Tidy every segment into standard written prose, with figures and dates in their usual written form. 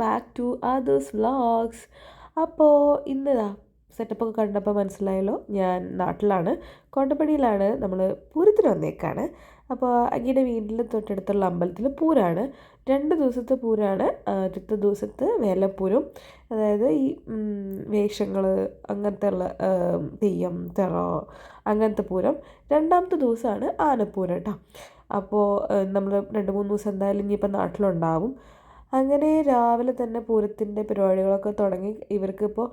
Back to others vlogs. അപ്പോൾ ഇന്നതാ സെറ്റപ്പൊക്കെ കണ്ടപ്പോൾ മനസ്സിലായല്ലോ, ഞാൻ നാട്ടിലാണ്, കോട്ടപ്പടിയിലാണ്. നമ്മൾ പൂരത്തിന് വന്നേക്കാണ്. അപ്പോൾ അങ്ങയുടെ വീട്ടിൽ തൊട്ടടുത്തുള്ള അമ്പലത്തിൽ പൂരമാണ്. 2 ദിവസത്തെ പൂരമാണ്. ആദ്യത്തെ ദിവസത്തെ വേലപ്പൂരം, അതായത് ഈ വേഷങ്ങൾ അങ്ങനത്തെ ഉള്ള തെയ്യം തെറ അങ്ങനത്തെ പൂരം. രണ്ടാമത്തെ ദിവസമാണ് ആനപ്പൂരം കേട്ടോ. അപ്പോൾ നമ്മൾ 2-3 ദിവസം എന്തായാലും ഇനിയിപ്പോൾ നാട്ടിലുണ്ടാവും. അങ്ങനെ രാവിലെ തന്നെ പൂരത്തിൻ്റെ പരിപാടികളൊക്കെ തുടങ്ങി. ഇവർക്കിപ്പോൾ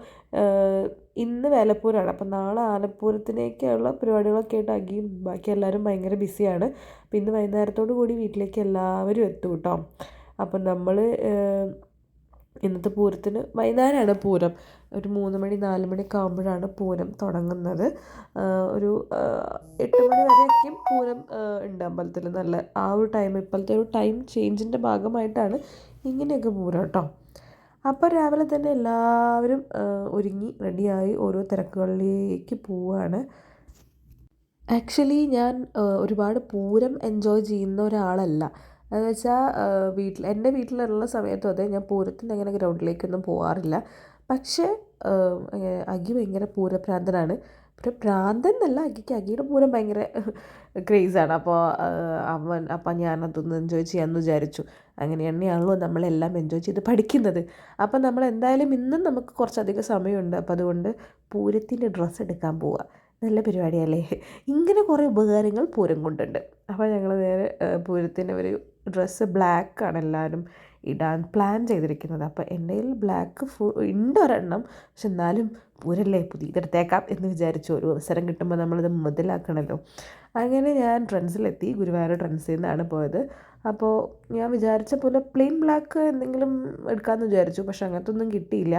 ഇന്ന് വേലപ്പൂരമാണ്, അപ്പം നാളെ ആനപ്പൂരത്തിലേക്കുള്ള പരിപാടികളൊക്കെ ആയിട്ട് അഗിയും ബാക്കി എല്ലാവരും ഭയങ്കര ബിസിയാണ്. അപ്പം ഇന്ന് വൈകുന്നേരത്തോടു കൂടി വീട്ടിലേക്ക് എല്ലാവരും എത്തും കേട്ടോ. അപ്പം നമ്മൾ ഇന്നത്തെ പൂരത്തിന് വൈകുന്നേരമാണ് പൂരം. ഒരു 3 മണി 4 മണിയൊക്കെ ആകുമ്പോഴാണ് പൂരം തുടങ്ങുന്നത്. ഒരു 8 മണി വരെയൊക്കെയും പൂരം ഉണ്ട് അമ്പലത്തിൽ. നല്ല ആ ഒരു ടൈം, ഇപ്പോഴത്തെ ഒരു ടൈം ചേഞ്ചിൻ്റെ ഭാഗമായിട്ടാണ് ഇങ്ങനെയൊക്കെ പൂരം കേട്ടോ. അപ്പോൾ രാവിലെ തന്നെ എല്ലാവരും ഒരുങ്ങി റെഡിയായി ഓരോ തിരക്കുകളിലേക്ക് പോവുകയാണ്. ആക്ച്വലി ഞാൻ ഒരുപാട് പൂരം എൻജോയ് ചെയ്യുന്ന ഒരാളല്ല. എന്ന് വെച്ചാൽ എൻ്റെ വീട്ടിലുള്ള സമയത്തും അതെ, ഞാൻ പൂരത്തിൻ്റെ അങ്ങനെ ഗ്രൗണ്ടിലേക്കൊന്നും പോകാറില്ല. പക്ഷേ അഗി ഭയങ്കര പൂരഭ്രാന്തനാണ്. പിന്നെ ഭ്രാന്തൻ എന്നല്ല, അഗിയുടെ പൂരം ഭയങ്കര ക്രേസാണ്. അപ്പോൾ ഞാനതൊന്ന് എൻജോയ് ചെയ്യാമെന്ന് വിചാരിച്ചു. അങ്ങനെ തന്നെയാണല്ലോ നമ്മളെല്ലാം എൻജോയ് ചെയ്ത് പഠിക്കുന്നത്. അപ്പം നമ്മൾ എന്തായാലും ഇന്നും നമുക്ക് കുറച്ചധികം സമയമുണ്ട്. അപ്പോൾ അതുകൊണ്ട് പൂരത്തിൻ്റെ ഡ്രസ്സ് എടുക്കാൻ പോവുക. നല്ല പരിപാടിയല്ലേ. ഇങ്ങനെ കുറേ ഉപകാരങ്ങൾ പൂരം കൊണ്ടുണ്ട്. അപ്പോൾ ഞങ്ങൾ നേരെ പൂരത്തിന് ഒരു ഡ്രസ്സ് ബ്ലാക്കാണ് എല്ലാവരും ഇടാൻ പ്ലാൻ ചെയ്തിരിക്കുന്നത്. അപ്പോൾ എൻ്റെ കയ്യിൽ ബ്ലാക്ക് ഉണ്ട് ഒരെണ്ണം. പക്ഷെ എന്നാലും പൂരല്ലേ, പുതിയതെടുത്തേക്കാം എന്ന് വിചാരിച്ചു. ഒരു അവസരം കിട്ടുമ്പോൾ നമ്മളത് മുതലാക്കണമല്ലോ. അങ്ങനെ ഞാൻ ട്രെൻഡ്സിലെത്തി. ഗുരുവായൂർ ട്രെൻഡ്സിൽ നിന്നാണ് പോയത്. അപ്പോൾ ഞാൻ വിചാരിച്ച പോലെ പ്ലെയിൻ ബ്ലാക്ക് എന്തെങ്കിലും എടുക്കാമെന്ന് വിചാരിച്ചു. പക്ഷെ അങ്ങനത്തെ ഒന്നും കിട്ടിയില്ല.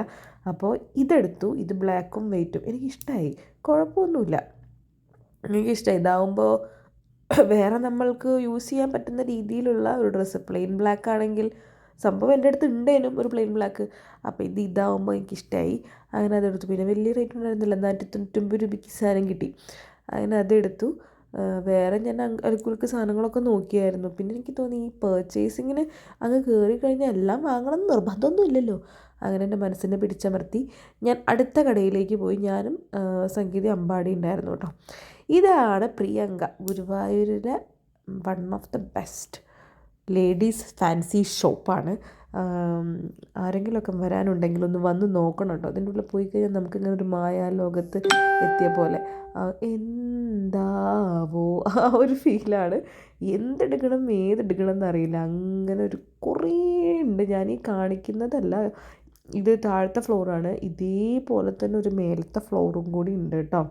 അപ്പോൾ ഇതെടുത്തു. ഇത് ബ്ലാക്കും വൈറ്റും എനിക്കിഷ്ടമായി, കുഴപ്പമൊന്നുമില്ല, എനിക്കിഷ്ടമായി. ഇതാവുമ്പോൾ വേറെ നമ്മൾക്ക് യൂസ് ചെയ്യാൻ പറ്റുന്ന രീതിയിലുള്ള ഒരു ഡ്രസ്സ്. പ്ലെയിൻ ബ്ലാക്ക് ആണെങ്കിൽ സംഭവം എൻ്റെ അടുത്ത് ഉണ്ടേനും ഒരു പ്ലെയിൻ ബ്ലാക്ക്. അപ്പോൾ ഇതാവുമ്പോൾ എനിക്കിഷ്ടമായി. അങ്ങനെ അതെടുത്തു. പിന്നെ വലിയ റേറ്റ് ഉണ്ടായിരുന്നില്ല, 499 രൂപയ്ക്ക് സാധനം കിട്ടി. അങ്ങനെ അതെടുത്തു. വേറെ ഞാൻ അടുക്കുൾക്ക് സാധനങ്ങളൊക്കെ നോക്കിയായിരുന്നു. പിന്നെ എനിക്ക് തോന്നി ഈ പർച്ചേസിങ്ങിന് അങ്ങ് കയറി കഴിഞ്ഞാൽ എല്ലാം വാങ്ങണം എന്ന് നിർബന്ധമൊന്നും ഇല്ലല്ലോ. അങ്ങനെ എൻ്റെ മനസ്സിനെ പിടിച്ചമർത്തി ഞാൻ അടുത്ത കടയിലേക്ക് പോയി. ഞാനും സംഗീത അമ്പാടി ഉണ്ടായിരുന്നു കേട്ടോ. ഇതാണ് പ്രിയങ്ക, ഗുരുവായൂരിലെ one of the best ladies fancy ഷോപ്പാണ്. ആരെങ്കിലുമൊക്കെ വരാനുണ്ടെങ്കിൽ ഒന്ന് വന്ന് നോക്കണം കേട്ടോ. അതിൻ്റെ ഉള്ളിൽ പോയി കഴിഞ്ഞാൽ നമുക്കിങ്ങനെ ഒരു മായാലോകത്ത് എത്തിയ പോലെ എന്താവോ ആ ഒരു ഫീലാണ്. എന്തെടുക്കണം ഏതെടുക്കണം എന്നറിയില്ല. അങ്ങനെ ഒരു കുറേ ഉണ്ട്. ഞാൻ ഈ കാണിക്കുന്നതല്ല, ഇത് താഴത്തെ ഫ്ലോറാണ്. ഇതേപോലെ തന്നെ ഒരു മേലത്തെ ഫ്ലോറും കൂടി ഉണ്ട് കേട്ടോ.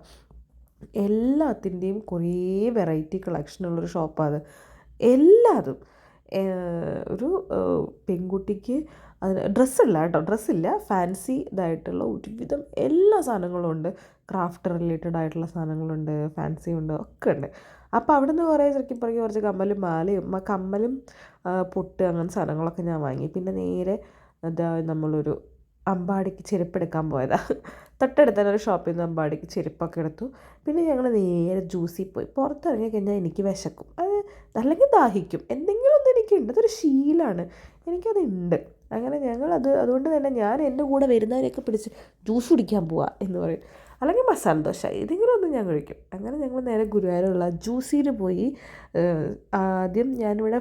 എല്ലാത്തിൻ്റെയും കുറേ വെറൈറ്റി കളക്ഷനുള്ളൊരു ഷോപ്പാണ് എല്ലാതും. ഒരു പെൺകുട്ടിക്ക് അതിന് ഡ്രസ്സില്ല കേട്ടോ, ഡ്രസ്സില്ല, ഫാൻസി ഇതായിട്ടുള്ള ഒരുവിധം എല്ലാ സാധനങ്ങളും ഉണ്ട്. ക്രാഫ്റ്റ് റിലേറ്റഡ് ആയിട്ടുള്ള സാധനങ്ങളുണ്ട്, ഫാൻസി ഉണ്ട്, ഒക്കെ ഉണ്ട്. അപ്പോൾ അവിടെ നിന്ന് കുറേ ചെറുക്കിപ്പറക്കി കുറച്ച് കമ്മലും മാലയും കമ്മലും പൊട്ട് അങ്ങനത്തെ സാധനങ്ങളൊക്കെ ഞാൻ വാങ്ങി. പിന്നെ നേരെ നമ്മളൊരു അമ്പാടിക്ക് ചെരുപ്പെടുക്കാൻ പോയതാണ്. തൊട്ടടുത്ത് തന്നെ ഒരു ഷോപ്പിൽ നിന്ന് അമ്പാടിക്ക് ചെരുപ്പൊക്കെ എടുത്തു. പിന്നെ ഞങ്ങൾ നേരെ ജ്യൂസിൽ പോയി. പുറത്തിറങ്ങി കഴിഞ്ഞാൽ എനിക്ക് വിശക്കും, അത് അല്ലെങ്കിൽ ദാഹിക്കും, എന്തെങ്കിലും ഒന്ന് എനിക്കുണ്ട്. അതൊരു ശീലമാണ്, എനിക്കതുണ്ട്. അങ്ങനെ അതുകൊണ്ട് തന്നെ ഞാൻ എൻ്റെ കൂടെ വരുന്നവരെയൊക്കെ പിടിച്ച് ജ്യൂസ് കുടിക്കാൻ പോവുക എന്ന് പറയും, അല്ലെങ്കിൽ മസാല ദോശ, ഏതെങ്കിലും ഒന്ന് ഞാൻ കഴിക്കും. അങ്ങനെ ഞങ്ങൾ നേരെ ഗുരുവായൂരുള്ള ജ്യൂസിയിൽ പോയി. ആദ്യം ഞാനിവിടെ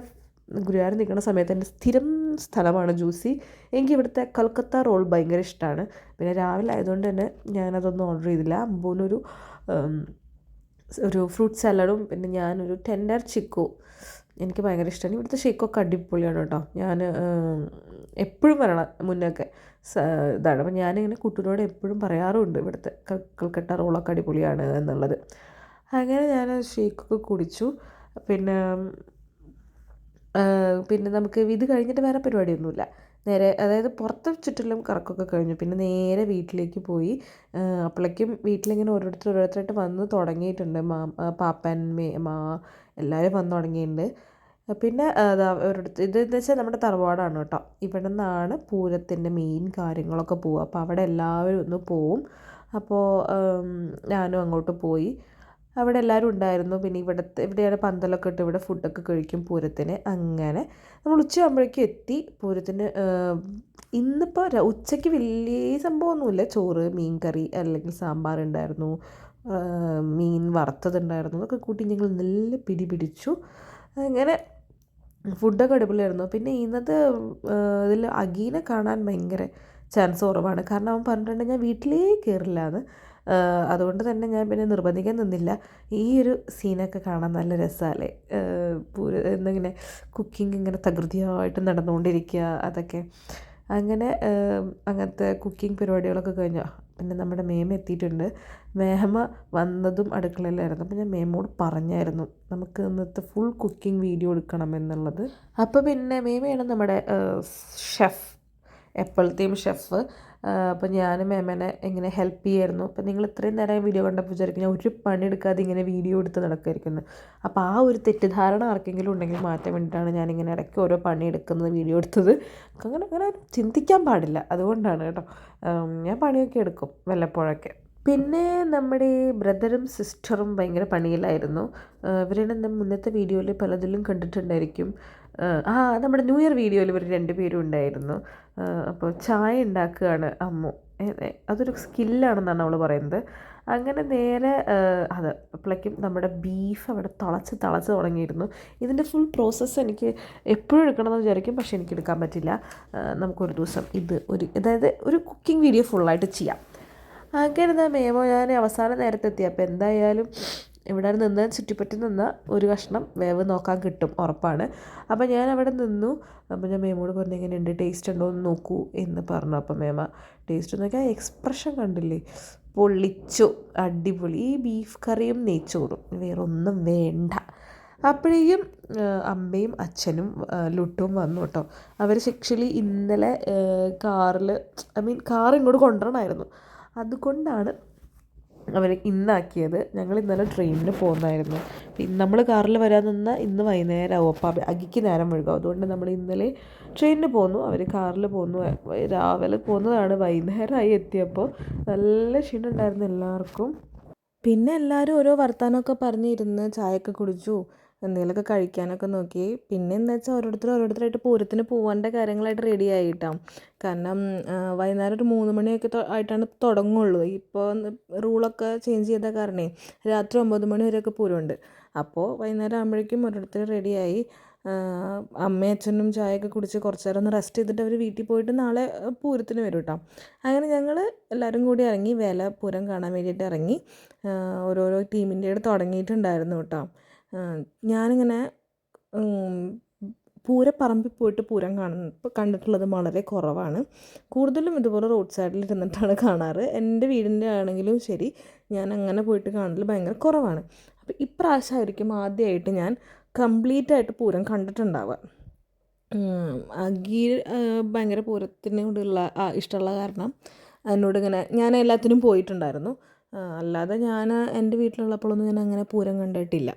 ഗുരുവായൂർ നിൽക്കുന്ന സമയത്ത് എൻ്റെ സ്ഥിരം സ്ഥലമാണ് ജ്യൂസി. എനിക്ക് ഇവിടുത്തെ കൽക്കത്ത റോൾ ഭയങ്കര ഇഷ്ടമാണ്. പിന്നെ രാവിലെ ആയതുകൊണ്ട് തന്നെ ഞാനതൊന്നും ഓർഡർ ചെയ്തില്ല. അമ്പൂനൊരു ഫ്രൂട്ട് സാലഡും പിന്നെ ഞാനൊരു ടെൻഡർ ചിക്കു എനിക്ക് ഭയങ്കര ഇഷ്ടമാണ്. ഇവിടുത്തെ ഷേക്കൊക്കെ അടിപൊളിയാണ് കേട്ടോ. ഞാൻ എപ്പോഴും വരണം മുന്നൊക്കെ ഇതാണ്. അപ്പം ഞാനിങ്ങനെ കുട്ടൂനോട് എപ്പോഴും പറയാറുണ്ട് ഇവിടുത്തെ കൽക്കട്ട റോളൊക്കെ അടിപൊളിയാണ് എന്നുള്ളത്. അങ്ങനെ ഞാൻ ഷേക്കൊക്കെ കുടിച്ചു. പിന്നെ നമുക്ക് ഇത് കഴിഞ്ഞിട്ട് വേറെ പരിപാടിയൊന്നുമില്ല. നേരെ അതായത് പുറത്ത് ചുറ്റിലും കറക്കമൊക്കെ കഴിഞ്ഞു. പിന്നെ നേരെ വീട്ടിലേക്ക് പോയി. അപ്പോഴേക്കും വീട്ടിലിങ്ങനെ ഓരോരുത്തരായിട്ട് വന്ന് തുടങ്ങിയിട്ടുണ്ട്. പാപ്പൻ എല്ലാവരും വന്ന് തുടങ്ങിയിട്ടുണ്ട്. പിന്നെ ഇതെന്ന് വെച്ചാൽ നമ്മുടെ തറവാടാണ് കേട്ടോ. ഇവിടെ നിന്നാണ് പൂരത്തിൻ്റെ മെയിൻ കാര്യങ്ങളൊക്കെ പോവുക. അപ്പോൾ അവിടെ എല്ലാവരും ഒന്ന് പോവും. അപ്പോൾ ഞാനും അങ്ങോട്ട് പോയി. അവിടെ എല്ലാവരും ഉണ്ടായിരുന്നു. പിന്നെ ഇവിടെയാണ് പന്തലൊക്കെ ഇട്ട് ഇവിടെ ഫുഡൊക്കെ കഴിക്കും പൂരത്തിന്. അങ്ങനെ നമ്മൾ ഉച്ചയാകുമ്പോഴേക്കും എത്തി പൂരത്തിന്. ഇന്നിപ്പോൾ ഉച്ചയ്ക്ക് വലിയ സംഭവമൊന്നുമില്ല. ചോറ്, മീൻ കറി അല്ലെങ്കിൽ സാമ്പാർ ഉണ്ടായിരുന്നു, മീൻ വറുത്തതുണ്ടായിരുന്നു. അതൊക്കെ കൂട്ടി ഞങ്ങൾ നല്ല പിടിച്ചു. അങ്ങനെ ഫുഡൊക്കെ അടിപൊളിയായിരുന്നു. പിന്നെ ഇന്നത്തെ ഇതിൽ അഗീനെ കാണാൻ ഭയങ്കര ചാൻസ് കുറവാണ്. കാരണം അവൻ പറഞ്ഞിട്ടുണ്ട് ഞാൻ വീട്ടിലേ കയറില്ല എന്ന്. അതുകൊണ്ട് തന്നെ ഞാൻ പിന്നെ നിർബന്ധിക്കാൻ നിന്നില്ല. ഈ ഒരു സീനൊക്കെ കാണാൻ നല്ല രസമല്ലേ, എന്നിങ്ങനെ കുക്കിംഗ് ഇങ്ങനെ തകൃതിയായിട്ട് നടന്നുകൊണ്ടിരിക്കുക, അതൊക്കെ അങ്ങനെ അങ്ങനത്തെ കുക്കിംഗ് പരിപാടികളൊക്കെ കഴിഞ്ഞു. പിന്നെ നമ്മുടെ മേമ എത്തിയിട്ടുണ്ട്. മേമ വന്നതും അടുക്കളയിലായിരുന്നു. അപ്പോൾ ഞാൻ മേമോട് പറഞ്ഞായിരുന്നു നമുക്ക് ഇന്നത്തെ ഫുൾ കുക്കിംഗ് വീഡിയോ എടുക്കണം എന്നുള്ളത്. അപ്പോൾ പിന്നെ മേമയാണ് നമ്മുടെ ഷെഫ്, എപ്പോഴത്തെയും ഷെഫ്. അപ്പോൾ ഞാനും മേമനെ ഇങ്ങനെ ഹെൽപ്പ് ചെയ്യായിരുന്നു. അപ്പോൾ നിങ്ങൾ ഇത്രയും നേരം വീഡിയോ കണ്ടപ്പോൾ വിചാരിക്കും ഞാൻ ഒരു പണിയെടുക്കാതെ ഇങ്ങനെ വീഡിയോ എടുത്ത് നടക്കുമായിരിക്കുന്നത്. അപ്പോൾ ആ ഒരു തെറ്റിദ്ധാരണ ആർക്കെങ്കിലും ഉണ്ടെങ്കിൽ മാറ്റാൻ വേണ്ടിയിട്ടാണ് ഞാനിങ്ങനെ ഇടയ്ക്ക് ഓരോ പണിയെടുക്കുന്നത്, വീഡിയോ എടുത്തത്. അങ്ങനെ ചിന്തിക്കാൻ പാടില്ല, അതുകൊണ്ടാണ് കേട്ടോ. ഞാൻ പണിയൊക്കെ എടുക്കും വല്ലപ്പോഴൊക്കെ. പിന്നെ നമ്മുടെ ബ്രദറും സിസ്റ്ററും ഭയങ്കര പണിയിലായിരുന്നു. ഇവരുടെ മുന്നത്തെ വീഡിയോയിൽ പലതിലും കണ്ടിട്ടുണ്ടായിരിക്കും. നമ്മുടെ ന്യൂ ഇയർ വീഡിയോയിൽ ഇവർ രണ്ടുപേരും ഉണ്ടായിരുന്നു. അപ്പോൾ ചായ ഉണ്ടാക്കുകയാണ് അമ്മു. അതൊരു സ്കില്ലാണെന്നാണ് അവൾ പറയുന്നത്. അങ്ങനെ നേരെ അപ്പോഴേക്കും നമ്മുടെ ബീഫ് അവിടെ തിളച്ച് തുടങ്ങിയിരുന്നു. ഇതിൻ്റെ ഫുൾ പ്രോസസ്സ് എനിക്ക് എപ്പോഴും എടുക്കണമെന്ന് വിചാരിക്കും, പക്ഷേ എനിക്ക് എടുക്കാൻ പറ്റില്ല. നമുക്കൊരു ദിവസം അതായത് ഒരു കുക്കിംഗ് വീഡിയോ ഫുള്ളായിട്ട് ചെയ്യാം. അങ്ങനെ മേമോ ഞാൻ അവസാന നേരത്തെത്തി. അപ്പോൾ എന്തായാലും ഇവിടെ നിന്ന് ചുറ്റിപ്പറ്റി നിന്ന ഒരു കഷ്ണം വേവ് നോക്കാൻ കിട്ടും, ഉറപ്പാണ്. അപ്പോൾ ഞാൻ അവിടെ നിന്നു. അപ്പോൾ ഞാൻ മേമോട് പറഞ്ഞു എങ്ങനെയുണ്ട്, ടേസ്റ്റ് ഉണ്ടോ എന്ന് നോക്കൂ എന്ന് പറഞ്ഞു. അപ്പോൾ മേമ ടേസ്റ്റ് നോക്കിയാൽ എക്സ്പ്രഷൻ കണ്ടില്ലേ, പൊള്ളിച്ചു, അടിപൊളി. ഈ ബീഫ് കറിയും നെയ്ച്ചോറും വേറെ ഒന്നും വേണ്ട. അപ്പോഴേക്കും അമ്മയും അച്ഛനും ലുട്ടും വന്നു കേട്ടോ. അവർ ആക്ച്വലി ഇന്നലെ കാർ ഇങ്ങോട്ട് കൊണ്ടുവരണമായിരുന്നു, അതുകൊണ്ടാണ് അവർ ഇന്നാക്കിയത്. ഞങ്ങൾ ഇന്നലെ ട്രെയിനിന് പോകുന്നതായിരുന്നു. നമ്മൾ കാറിൽ വരാൻ നിന്നാൽ ഇന്ന് വൈകുന്നേരമാവും. അപ്പോൾ അഗിക്ക് നേരം വഴുകും. അതുകൊണ്ട് നമ്മൾ ഇന്നലെ ട്രെയിനിന് പോന്നു, അവർ കാറിൽ പോന്നു. രാവിലെ പോകുന്നതാണ്, വൈകുന്നേരമായി എത്തിയപ്പോൾ നല്ല ക്ഷീണമുണ്ടായിരുന്നു എല്ലാവർക്കും. പിന്നെ എല്ലാവരും ഓരോ വർത്തമാനമൊക്കെ പറഞ്ഞിരുന്ന് ചായയൊക്കെ കുടിച്ചു, എന്തെങ്കിലുമൊക്കെ കഴിക്കാനൊക്കെ നോക്കി. പിന്നെ എന്താ വെച്ചാൽ ഓരോരുത്തരായിട്ട് പൂരത്തിന് പോകേണ്ട കാര്യങ്ങളായിട്ട് റെഡി ആയിട്ടാണ്. കാരണം വൈകുന്നേരം ഒരു 3 മണിയൊക്കെ ആയിട്ടാണ് തുടങ്ങുള്ളൂ. ഇപ്പോൾ റൂളൊക്കെ ചേഞ്ച് ചെയ്ത കാരണേ രാത്രി 9 മണി വരെയൊക്കെ പൂരമുണ്ട്. അപ്പോൾ വൈകുന്നേരം ആകുമ്പോഴേക്കും ഓരോരുത്തർ റെഡിയായി. അമ്മയും അച്ഛനും ചായയൊക്കെ കുടിച്ച് കുറച്ച് നേരം ഒന്ന് റെസ്റ്റ് ചെയ്തിട്ട് അവർ വീട്ടിൽ പോയിട്ട് നാളെ പൂരത്തിന് വരും കേട്ടോ. അങ്ങനെ ഞങ്ങൾ എല്ലാവരും കൂടി ഇറങ്ങി പൂരം കാണാൻ വേണ്ടിയിട്ട് ഇറങ്ങി. ഓരോരോ ടീമിൻ്റെ അടുത്ത് തുടങ്ങിയിട്ടുണ്ടായിരുന്നു കേട്ടോ. ഞാനിങ്ങനെ പൂരപ്പറമ്പിൽ പോയിട്ട് പൂരം കണ്ടിട്ടുള്ളത് വളരെ കുറവാണ്. കൂടുതലും ഇതുപോലെ റോഡ് സൈഡിൽ ഇരുന്നിട്ടാണ് കാണാറ്. എൻ്റെ വീടിൻ്റെ ആണെങ്കിലും ശരി, ഞാൻ അങ്ങനെ പോയിട്ട് കാണൽ ഭയങ്കര കുറവാണ്. അപ്പോൾ ഇപ്രാവശ്യമായിരിക്കും ആദ്യമായിട്ട് ഞാൻ കംപ്ലീറ്റ് ആയിട്ട് പൂരം കണ്ടിട്ടുണ്ടാവുക. അഗി ഭയങ്കര പൂരത്തിനോടുള്ള ഇഷ്ടമുള്ള കാരണം എന്നോടിങ്ങനെ ഞാൻ എല്ലാത്തിനും പോയിട്ടുണ്ടായിരുന്നു. അല്ലാതെ ഞാൻ എൻ്റെ വീട്ടിലുള്ളപ്പോഴൊന്നും ഞാൻ അങ്ങനെ പൂരം കണ്ടിട്ടില്ല.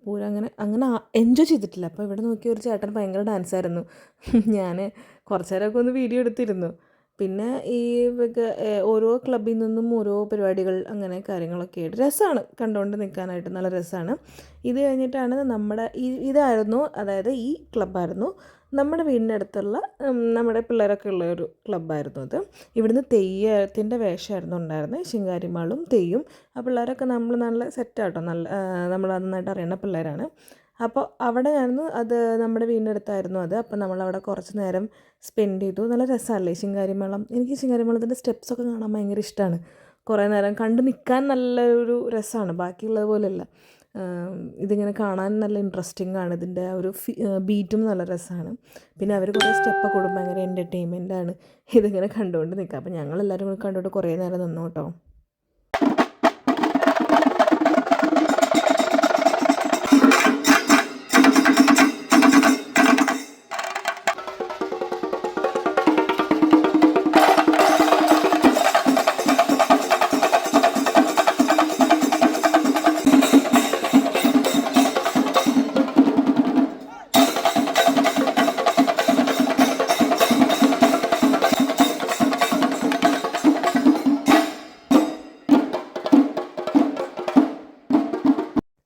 പൂരം അങ്ങനെ എൻജോയ് ചെയ്തിട്ടില്ല. അപ്പോൾ ഇവിടെ നോക്കിയ ഒരു ചേട്ടൻ ഭയങ്കര ഡാൻസായിരുന്നു. ഞാൻ കുറച്ച് നേരമൊക്കെ ഒന്ന് വീഡിയോ എടുത്തിരുന്നു. പിന്നെ ഈ ഓരോ ക്ലബ്ബിൽ നിന്നും ഓരോ പരിപാടികൾ അങ്ങനെ കാര്യങ്ങളൊക്കെ ആയിട്ട് രസമാണ് കണ്ടുകൊണ്ട് നിൽക്കാനായിട്ട്, നല്ല രസമാണ്. ഇത് കഴിഞ്ഞിട്ടാണ് ഇതായിരുന്നു, അതായത് ഈ ക്ലബ്ബായിരുന്നു നമ്മുടെ വീടിൻ്റെ അടുത്തുള്ള നമ്മുടെ പിള്ളേരൊക്കെ ഉള്ള ഒരു ക്ലബ്ബായിരുന്നു അത്. ഇവിടുന്ന് തെയ്യത്തിൻ്റെ വേഷമായിരുന്നു ഉണ്ടായിരുന്നത്, ശിങ്കാരിമാളും തെയ്യും. ആ പിള്ളേരൊക്കെ നമ്മൾ നല്ല സെറ്റാട്ടോ, നമ്മൾ നന്നായിട്ട് അറിയുന്ന പിള്ളേരാണ്. അപ്പോൾ അവിടെ ആയിരുന്നു അത്, നമ്മുടെ വീടിൻ്റെ അടുത്തായിരുന്നു അത്. അപ്പോൾ നമ്മളവിടെ കുറച്ച് നേരം സ്പെൻഡ് ചെയ്തു. നല്ല രസമല്ലേ ശിങ്കാരിമേളം. എനിക്ക് ശിങ്കാരിമേളത്തിൻ്റെ സ്റ്റെപ്സൊക്കെ കാണാൻ ഭയങ്കര ഇഷ്ടമാണ്. കുറേ നേരം കണ്ടു നിൽക്കാൻ നല്ലൊരു രസമാണ്, ബാക്കിയുള്ളത് പോലെയല്ല. ഇതിങ്ങനെ കാണാൻ നല്ല ഇൻട്രസ്റ്റിംഗ് ആണ്. ഇതിൻ്റെ ഒരു ബീറ്റും നല്ല രസമാണ്. പിന്നെ അവർ കുറേ സ്റ്റെപ്പൊക്കെ ഇടും, ഭയങ്കര എൻ്റർടൈൻമെൻറ്റാണ് ഇതിങ്ങനെ കണ്ടുകൊണ്ട് നിൽക്കുക. അപ്പോൾ ഞങ്ങളെല്ലാവരും കൂടി കണ്ടുകൊണ്ട് കുറേ നേരം നിന്നു കേട്ടോ.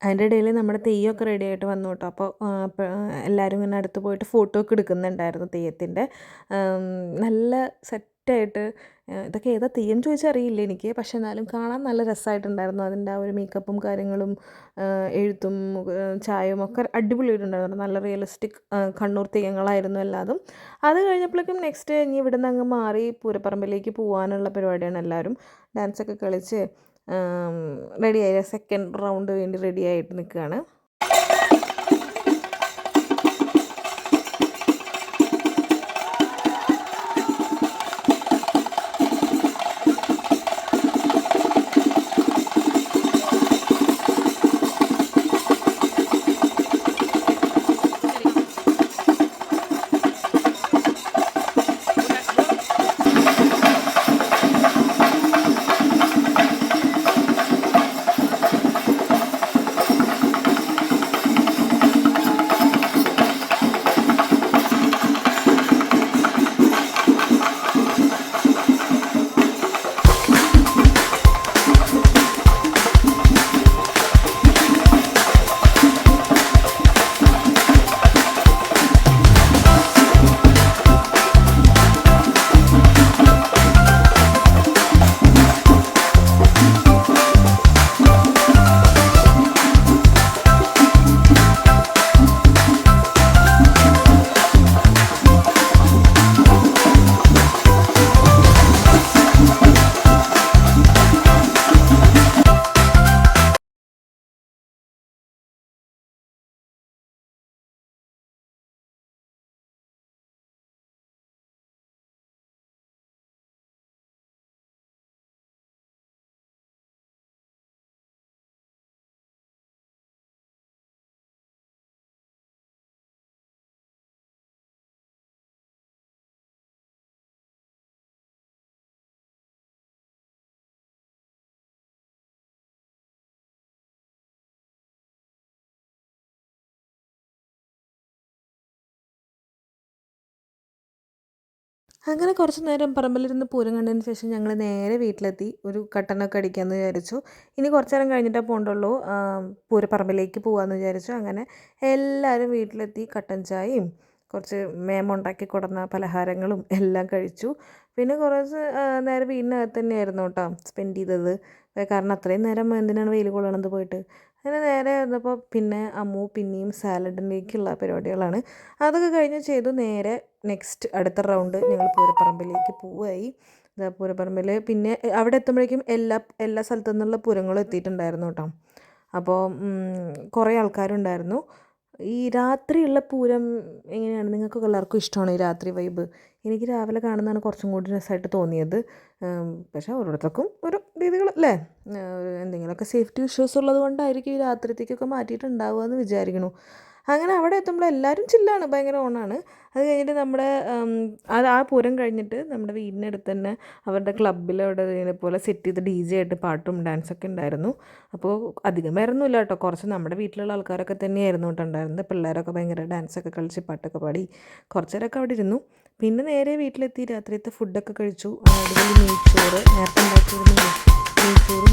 അതിൻ്റെ ഇടയിൽ നമ്മുടെ തെയ്യമൊക്കെ റെഡി ആയിട്ട് വന്നു കേട്ടോ. അപ്പോൾ എല്ലാവരും ഇങ്ങനെ അടുത്ത് പോയിട്ട് ഫോട്ടോ ഒക്കെ എടുക്കുന്നുണ്ടായിരുന്നു തെയ്യത്തിൻ്റെ. നല്ല സെറ്റായിട്ട്, ഇതൊക്കെ ഏതാ തെയ്യം ചോദിച്ചാൽ അറിയില്ല എനിക്ക്, പക്ഷെ എന്നാലും കാണാൻ നല്ല രസമായിട്ടുണ്ടായിരുന്നു. അതിൻ്റെ ആ ഒരു മേക്കപ്പും കാര്യങ്ങളും എഴുത്തും ചായയും ഒക്കെ അടിപൊളിയായിട്ടുണ്ടായിരുന്നു. നല്ല റിയലിസ്റ്റിക് കണ്ണൂർ തെയ്യങ്ങളായിരുന്നു എല്ലാതും. അത് കഴിഞ്ഞപ്പോഴേക്കും നെക്സ്റ്റ് ഇനി ഇവിടെ നിന്ന് അങ്ങ് മാറി പൂരപ്പറമ്പിലേക്ക് പോകാനുള്ള പരിപാടിയാണ്. എല്ലാവരും ഡാൻസൊക്കെ കളിച്ച് റെഡിയായി, സെക്കൻഡ് റൗണ്ട് വേണ്ടി റെഡിയായിട്ട് നിൽക്കുകയാണ്. അങ്ങനെ കുറച്ച് നേരം പറമ്പിലിരുന്ന് പൂരം കണ്ടതിന് ശേഷം ഞങ്ങൾ നേരെ വീട്ടിലെത്തി. ഒരു കട്ടനൊക്കെ അടിക്കാമെന്ന് വിചാരിച്ചു. ഇനി കുറച്ച് നേരം കഴിഞ്ഞിട്ടേ പോകണ്ടുള്ളൂ, പൂരപ്പറമ്പിലേക്ക് പോകാമെന്ന് വിചാരിച്ചു. അങ്ങനെ എല്ലാവരും വീട്ടിലെത്തി. കട്ടൻ ചായയും കുറച്ച് മേമുണ്ടാക്കി കൊടുന്ന പലഹാരങ്ങളും എല്ലാം കഴിച്ചു. പിന്നെ കുറച്ച് നേരം വീടിനകത്ത് തന്നെയായിരുന്നു കേട്ടോ സ്പെൻഡ് ചെയ്തത്. കാരണം അത്രയും നേരം എന്തിനാണ് വെയിൽ കൊള്ളണത് പോയിട്ട്. അങ്ങനെ നേരെ വന്നപ്പോൾ പിന്നെ അമ്മു പിന്നെയും സാലഡിലേക്കുള്ള പരിപാടികളാണ്. അതൊക്കെ കഴിഞ്ഞ് ചെയ്തു. നേരെ നെക്സ്റ്റ് അടുത്ത റൗണ്ട് ഞങ്ങൾ പൂരപ്പറമ്പിലേക്ക് പോവുകയായി. പൂരപ്പറമ്പിൽ പിന്നെ അവിടെ എത്തുമ്പോഴേക്കും എല്ലാ സ്ഥലത്തു നിന്നുള്ള പൂരങ്ങളും എത്തിയിട്ടുണ്ടായിരുന്നു കേട്ടോ. അപ്പോൾ കുറേ ആൾക്കാരുണ്ടായിരുന്നു. ഈ രാത്രിയുള്ള പൂരം എങ്ങനെയാണ്, നിങ്ങൾക്കൊക്കെ എല്ലാവർക്കും ഇഷ്ടമാണ് ഈ രാത്രി വൈബ്? എനിക്ക് രാവിലെ കാണുന്നതാണ് കുറച്ചും കൂടി രസമായിട്ട് തോന്നിയത്. പക്ഷേ ഓരോരുത്തർക്കും ഓരോ രീതികൾ അല്ലേ. എന്തെങ്കിലുമൊക്കെ സേഫ്റ്റി ഇഷ്യൂസ് ഉള്ളത് കൊണ്ടായിരിക്കും ഈ രാത്രിത്തേക്കൊക്കെ മാറ്റിയിട്ടുണ്ടാവുക എന്ന് വിചാരിക്കുന്നു. അങ്ങനെ അവിടെ എത്തുമ്പോൾ എല്ലാവരും ചില്ലാണ്, ഭയങ്കര ഓണാണ്. അത് കഴിഞ്ഞിട്ട് നമ്മുടെ ആ പൂരം കഴിഞ്ഞിട്ട് നമ്മുടെ വീടിനടുത്ത് തന്നെ അവരുടെ ക്ലബ്ബിൽ അവിടെ ഇതേപോലെ സെറ്റ് ചെയ്ത് DJ ആയിട്ട് പാട്ടും ഡാൻസൊക്കെ ഉണ്ടായിരുന്നു. അപ്പോൾ അധികം പേരൊന്നുമില്ല കേട്ടോ, കുറച്ച് നമ്മുടെ വീട്ടിലുള്ള ആൾക്കാരൊക്കെ തന്നെയായിരുന്നു കേട്ടോ ഉണ്ടായിരുന്നത്. പിള്ളേരൊക്കെ ഭയങ്കര ഡാൻസൊക്കെ കളിച്ച് പാട്ടൊക്കെ പാടി കുറച്ച് നേരമൊക്കെ അവിടെ ഇരുന്നു. പിന്നെ നേരെ വീട്ടിലെത്തി രാത്രിയത്തെ ഫുഡൊക്കെ കഴിച്ചു. അടിപൊളി നെയ്ച്ചോറ്, നേരത്തെ ഉണ്ടാക്കിയിരുന്ന നെയ്ച്ചോറും